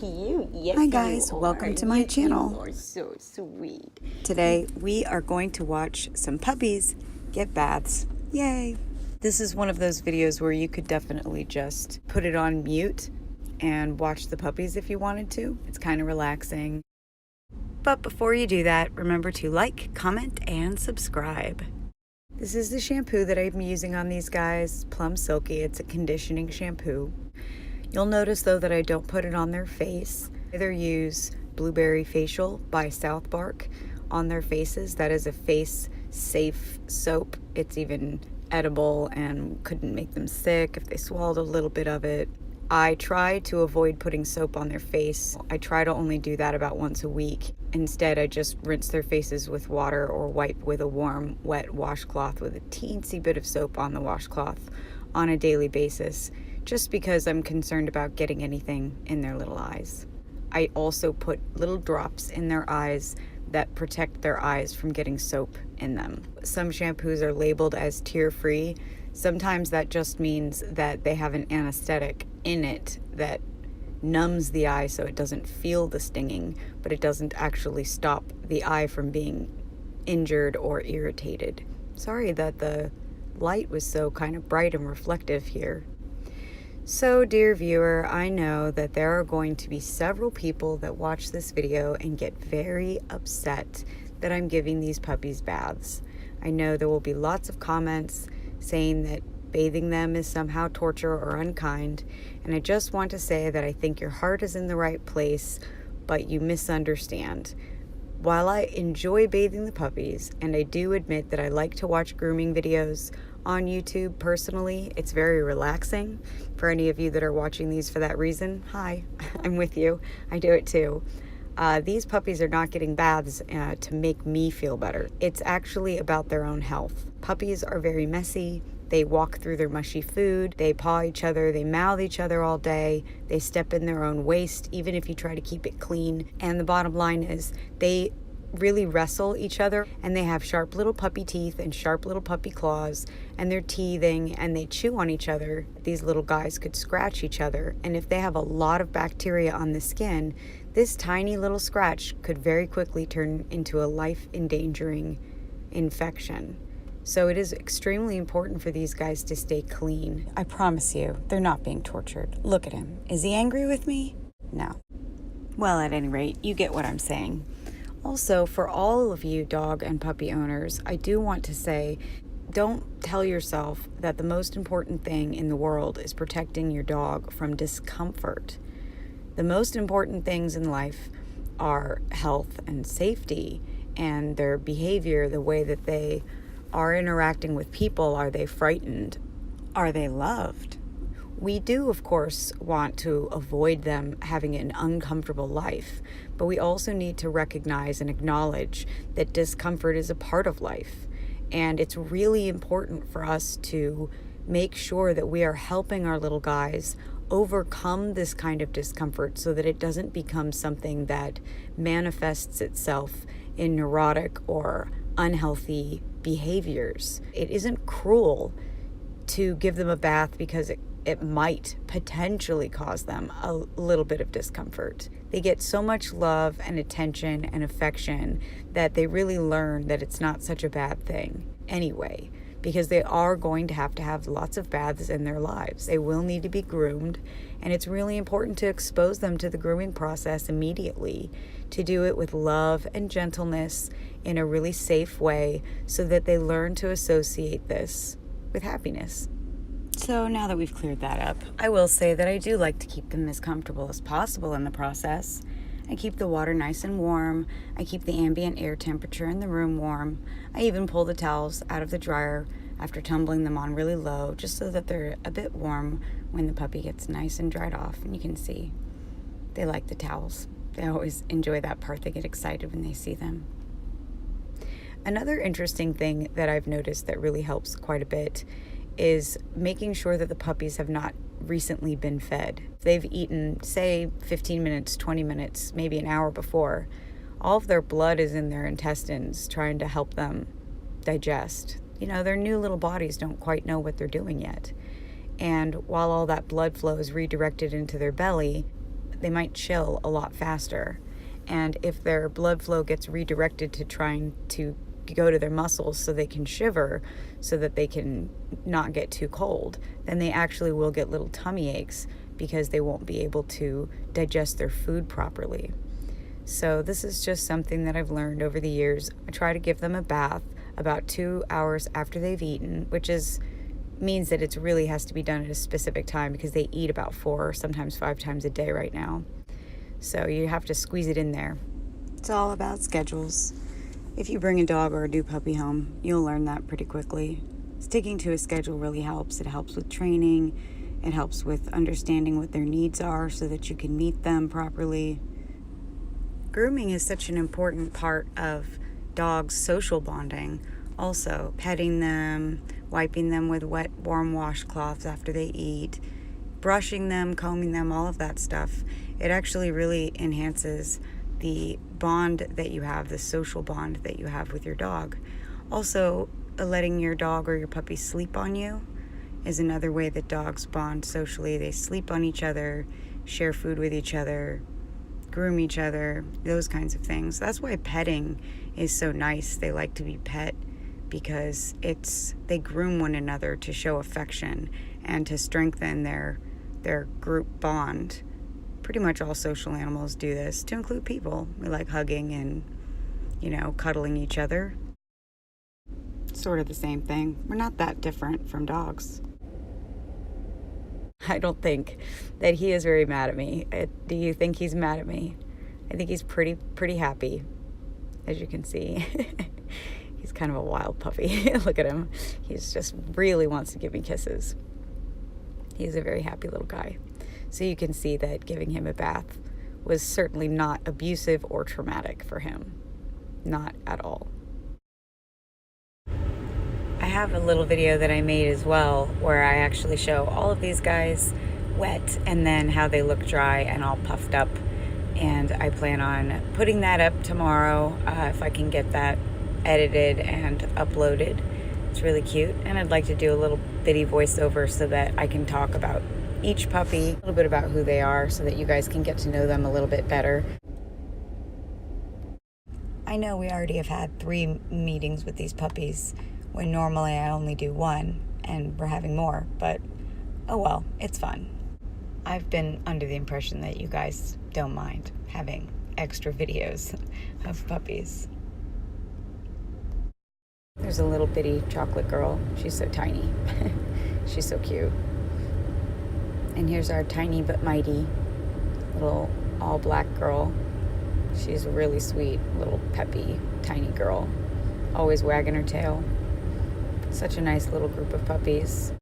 cute. Yes, Hi guys, welcome to my channel. You are so sweet. Today we are going to watch some puppies get baths. Yay! This is one of those videos where you could definitely just put it on mute and watch the puppies if you wanted to. It's kind of relaxing. But before you do that, remember to like, comment, and subscribe. This is the shampoo that I'm using on these guys, Plum Silky. It's a conditioning shampoo. You'll notice though that I don't put it on their face. I either use Blueberry Facial by South Bark on their faces. That is a face safe soap. It's even edible and couldn't make them sick if they swallowed a little bit of it. I try to avoid putting soap on their face. I try to only do that about once a week. Instead, I just rinse their faces with water or wipe with a warm, wet washcloth with a teensy bit of soap on the washcloth on a daily basis, just because I'm concerned about getting anything in their little eyes. I also put little drops in their eyes that protect their eyes from getting soap in them. Some shampoos are labeled as tear-free. Sometimes that just means that they have an anesthetic in it that numbs the eye so it doesn't feel the stinging, but it doesn't actually stop the eye from being injured or irritated. Sorry that the light was so kind of bright and reflective here. So, dear viewer, I know that there are going to be several people that watch this video and get very upset that I'm giving these puppies baths. I know there will be lots of comments saying that bathing them is somehow torture or unkind, and I just want to say that I think your heart is in the right place, but you misunderstand. While I enjoy bathing the puppies, and I do admit that I like to watch grooming videos on YouTube personally, it's very relaxing. For any of you that are watching these for that reason, hi, I'm with you. I do it too. These puppies are not getting baths to make me feel better. It's actually about their own health. Puppies are very messy. They walk through their mushy food. They paw each other. They mouth each other all day. They step in their own waste, even if you try to keep it clean. And the bottom line is they really wrestle each other, and they have sharp little puppy teeth and sharp little puppy claws, and they're teething and they chew on each other. These little guys could scratch each other, and if they have a lot of bacteria on the skin, this tiny little scratch could very quickly turn into a life-endangering infection. So it is extremely important for these guys to stay clean. I promise you, they're not being tortured. Look at him. Is he angry with me? No. Well, at any rate, you get what I'm saying. Also, for all of you dog and puppy owners, I do want to say, don't tell yourself that the most important thing in the world is protecting your dog from discomfort. The most important things in life are health and safety and their behavior, the way that they are interacting with people. Are they frightened? Are they loved? We do, of course, want to avoid them having an uncomfortable life, but we also need to recognize and acknowledge that discomfort is a part of life. And it's really important for us to make sure that we are helping our little guys overcome this kind of discomfort so that it doesn't become something that manifests itself in neurotic or unhealthy behaviors. It isn't cruel to give them a bath because it might potentially cause them a little bit of discomfort. They get so much love and attention and affection that they really learn that it's not such a bad thing anyway, because they are going to have lots of baths in their lives. They will need to be groomed, and it's really important to expose them to the grooming process immediately, to do it with love and gentleness in a really safe way so that they learn to associate this with happiness. So now that we've cleared that up, I will say that I do like to keep them as comfortable as possible in the process. I keep the water nice and warm. I keep the ambient air temperature in the room warm. I even pull the towels out of the dryer after tumbling them on really low, just so that they're a bit warm when the puppy gets nice and dried off. And you can see they like the towels. They always enjoy that part. They get excited when they see them. Another interesting thing that I've noticed that really helps quite a bit is making sure that the puppies have not recently been fed. If they've eaten, say, 15 minutes, 20 minutes, maybe an hour before, all of their blood is in their intestines trying to help them digest. You know, their new little bodies don't quite know what they're doing yet. And while all that blood flow is redirected into their belly, they might chill a lot faster. And if their blood flow gets redirected to trying to go to their muscles so they can shiver, so that they can not get too cold, then they actually will get little tummy aches because they won't be able to digest their food properly. So this is just something that I've learned over the years. I try to give them a bath about 2 hours after they've eaten, which means that it really has to be done at a specific time because they eat about 4, sometimes 5 times a day right now. So you have to squeeze it in there. It's all about schedules. If you bring a dog or a new puppy home, you'll learn that pretty quickly. Sticking to a schedule really helps. It helps with training. It helps with understanding what their needs are so that you can meet them properly. Grooming is such an important part of dogs' social bonding. Also, petting them, wiping them with wet, warm washcloths after they eat, brushing them, combing them, all of that stuff. It actually really enhances the bond that you have, the social bond that you have with your dog. Also, letting your dog or your puppy sleep on you is another way that dogs bond socially. They sleep on each other, share food with each other, groom each other, those kinds of things. That's why petting is so nice. They like to be pet because they groom one another to show affection and to strengthen their group bond. Pretty much all social animals do this, to include people. We like hugging and, cuddling each other. Sort of the same thing. We're not that different from dogs. I don't think that he is very mad at me. Do you think he's mad at me? I think he's pretty happy, as you can see. He's kind of a wild puppy. Look at him. He's just really wants to give me kisses. He's a very happy little guy. So you can see that giving him a bath was certainly not abusive or traumatic for him. Not at all. I have a little video that I made as well where I actually show all of these guys wet and then how they look dry and all puffed up. And I plan on putting that up tomorrow if I can get that edited and uploaded. It's really cute. And I'd like to do a little bitty voiceover so that I can talk about each puppy, a little bit about who they are so that you guys can get to know them a little bit better. I know we already have had 3 meetings with these puppies when normally I only do 1 and we're having more, but oh well, it's fun. I've been under the impression that you guys don't mind having extra videos of puppies. There's a little bitty chocolate girl. She's so tiny. She's so cute. And here's our tiny but mighty little all black girl. She's a really sweet, little peppy, tiny girl. Always wagging her tail. Such a nice little group of puppies.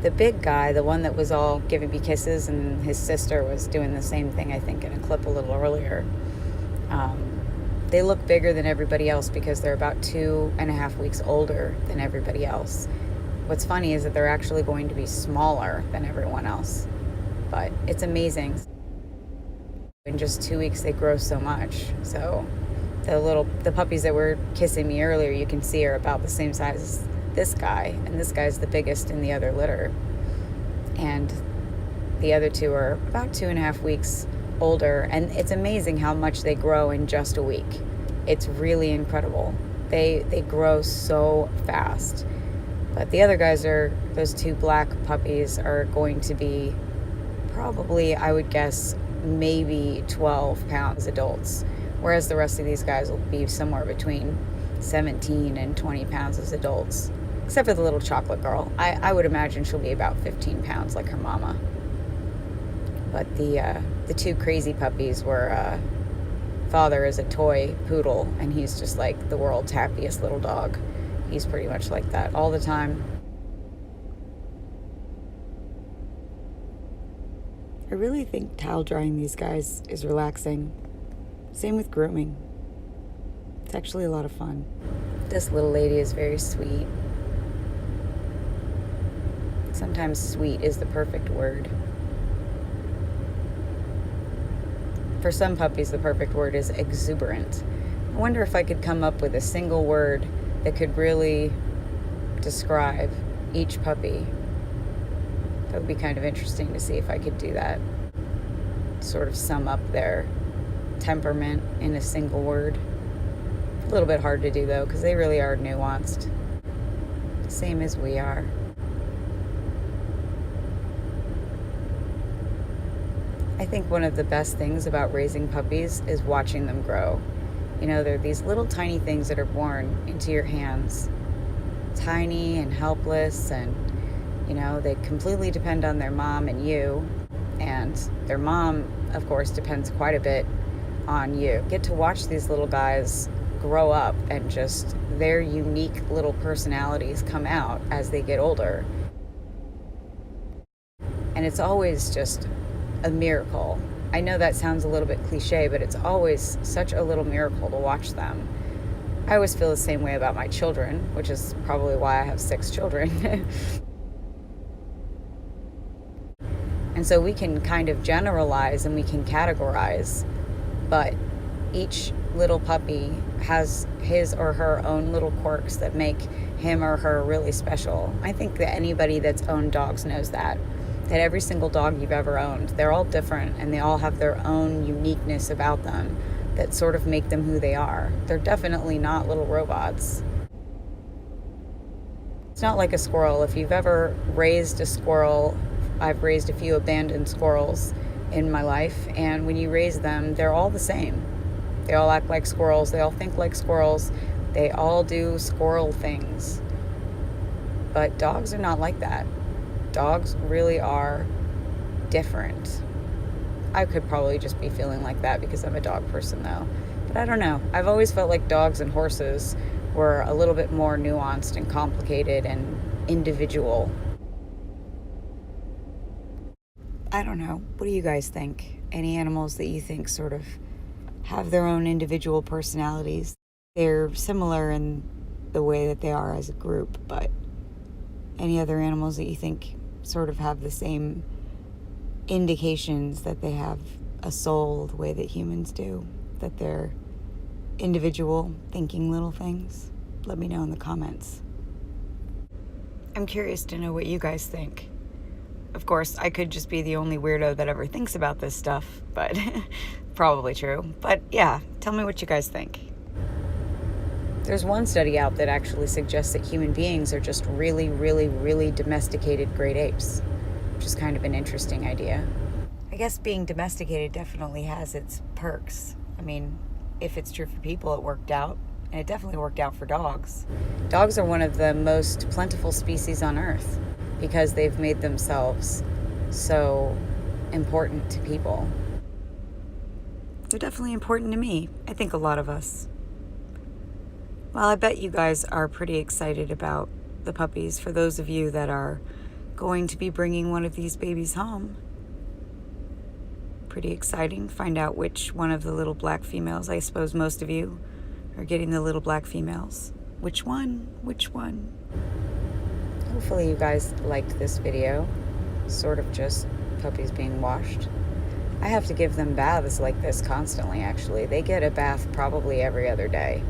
The big guy, the one that was all giving me kisses, and his sister was doing the same thing, I think, in a clip a little earlier. They look bigger than everybody else because they're about 2.5 weeks older than everybody else. What's funny is that they're actually going to be smaller than everyone else. But it's amazing. In just 2 weeks, they grow so much. So the puppies that were kissing me earlier, you can see are about the same size as this guy. And this guy's the biggest in the other litter. And the other 2 are about 2.5 weeks older. And it's amazing how much they grow in just a week. It's really incredible. They grow so fast. But the other guys those 2 black puppies are going to be probably, I would guess, maybe 12 pounds adults. Whereas the rest of these guys will be somewhere between 17 and 20 pounds as adults. Except for the little chocolate girl. I would imagine she'll be about 15 pounds like her mama. But the 2 crazy puppies were, father is a toy poodle, and he's just like the world's happiest little dog. He's pretty much like that all the time. I really think towel drying these guys is relaxing. Same with grooming. It's actually a lot of fun. This little lady is very sweet. Sometimes sweet is the perfect word. For some puppies, the perfect word is exuberant. I wonder if I could come up with a single word that could really describe each puppy. That would be kind of interesting to see if I could do that. Sort of sum up their temperament in a single word. A little bit hard to do though, because they really are nuanced. Same as we are. I think one of the best things about raising puppies is watching them grow. You know, they're these little tiny things that are born into your hands. Tiny and helpless, and you know, they completely depend on their mom and you, and their mom, of course, depends quite a bit on you. Get to watch these little guys grow up and just their unique little personalities come out as they get older. And it's always just a miracle. I know that sounds a little bit cliche, but it's always such a little miracle to watch them. I always feel the same way about my children, which is probably why I have 6 children. And so we can kind of generalize and we can categorize, but each little puppy has his or her own little quirks that make him or her really special. I think that anybody that's owned dogs knows that every single dog you've ever owned, they're all different and they all have their own uniqueness about them that sort of make them who they are. They're definitely not little robots. It's not like a squirrel. If you've ever raised a squirrel, I've raised a few abandoned squirrels in my life, and when you raise them, they're all the same. They all act like squirrels, they all think like squirrels, they all do squirrel things. But dogs are not like that. Dogs really are different. I could probably just be feeling like that because I'm a dog person though. But I don't know. I've always felt like dogs and horses were a little bit more nuanced and complicated and individual. I don't know. What do you guys think? Any animals that you think sort of have their own individual personalities? They're similar in the way that they are as a group, but any other animals that you think sort of have the same indications that they have a soul the way that humans do, that they're individual, thinking little things? Let me know in the comments. I'm curious to know what you guys think. Of course, I could just be the only weirdo that ever thinks about this stuff, but probably true. But yeah, tell me what you guys think. There's one study out that actually suggests that human beings are just really, really, really domesticated great apes, which is kind of an interesting idea. I guess being domesticated definitely has its perks. I mean, if it's true for people, it worked out, and it definitely worked out for dogs. Dogs are one of the most plentiful species on Earth because they've made themselves so important to people. They're definitely important to me. I think a lot of us. Well, I bet you guys are pretty excited about the puppies. For those of you that are going to be bringing one of these babies home, pretty exciting. Find out which one of the little black females. I suppose most of you are getting the little black females. Which one? Which one? Hopefully you guys liked this video. Sort of just puppies being washed. I have to give them baths like this constantly, actually. They get a bath probably every other day.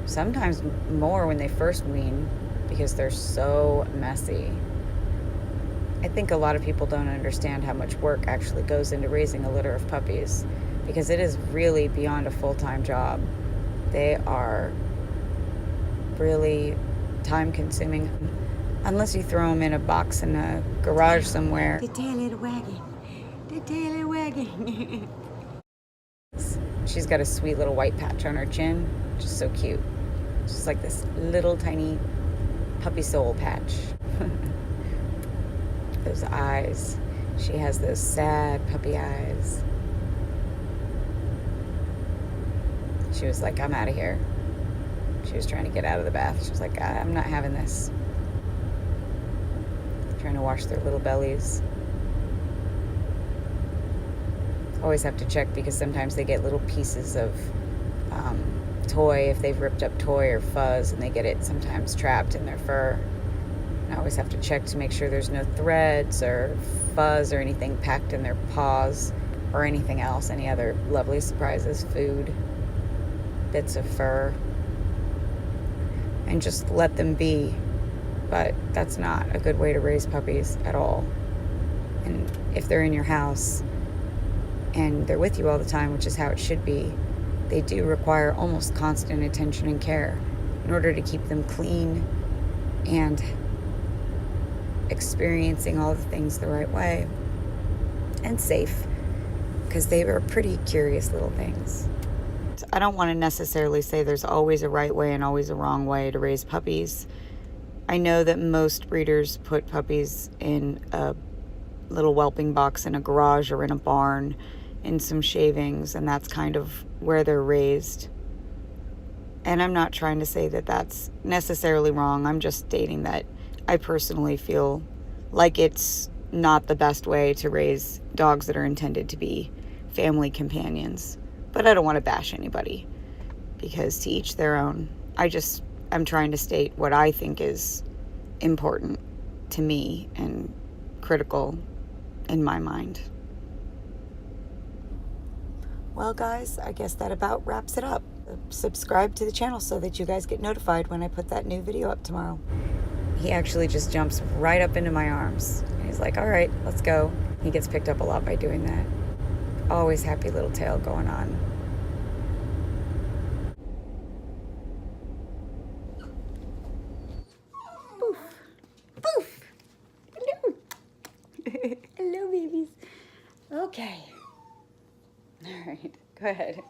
Sometimes more when they first wean because they're so messy. I think a lot of people don't understand how much work actually goes into raising a litter of puppies because it is really beyond a full-time job. They are really time-consuming unless you throw them in a box in a garage somewhere. The tail is wagging. The tail is wagging. She's got a sweet little white patch on her chin, just so cute. Just like this little tiny puppy soul patch. Those eyes. She has those sad puppy eyes. She was like, I'm out of here. She was trying to get out of the bath. She was like, I'm not having this. Trying to wash their little bellies. Always have to check because sometimes they get little pieces of toy, if they've ripped up toy or fuzz, and they get it sometimes trapped in their fur. And I always have to check to make sure there's no threads or fuzz or anything packed in their paws or anything else, any other lovely surprises, food, bits of fur, and just let them be. But that's not a good way to raise puppies at all. And if they're in your house and they're with you all the time, which is how it should be, they do require almost constant attention and care in order to keep them clean and experiencing all the things the right way and safe, because they are pretty curious little things. I don't want to necessarily say there's always a right way and always a wrong way to raise puppies. I know that most breeders put puppies in a little whelping box in a garage or in a barn in some shavings, and that's kind of where they're raised. And I'm not trying to say that that's necessarily wrong. I'm just stating that I personally feel like it's not the best way to raise dogs that are intended to be family companions. But I don't want to bash anybody, because to each their own. I'm trying to state what I think is important to me and critical in my mind. Well, guys, I guess that about wraps it up. Subscribe to the channel so that you guys get notified when I put that new video up tomorrow. He actually just jumps right up into my arms. He's like, all right, let's go. He gets picked up a lot by doing that. Always happy little tail going on. Poof. Poof. Hello. Hello, babies. Okay. All right, go ahead.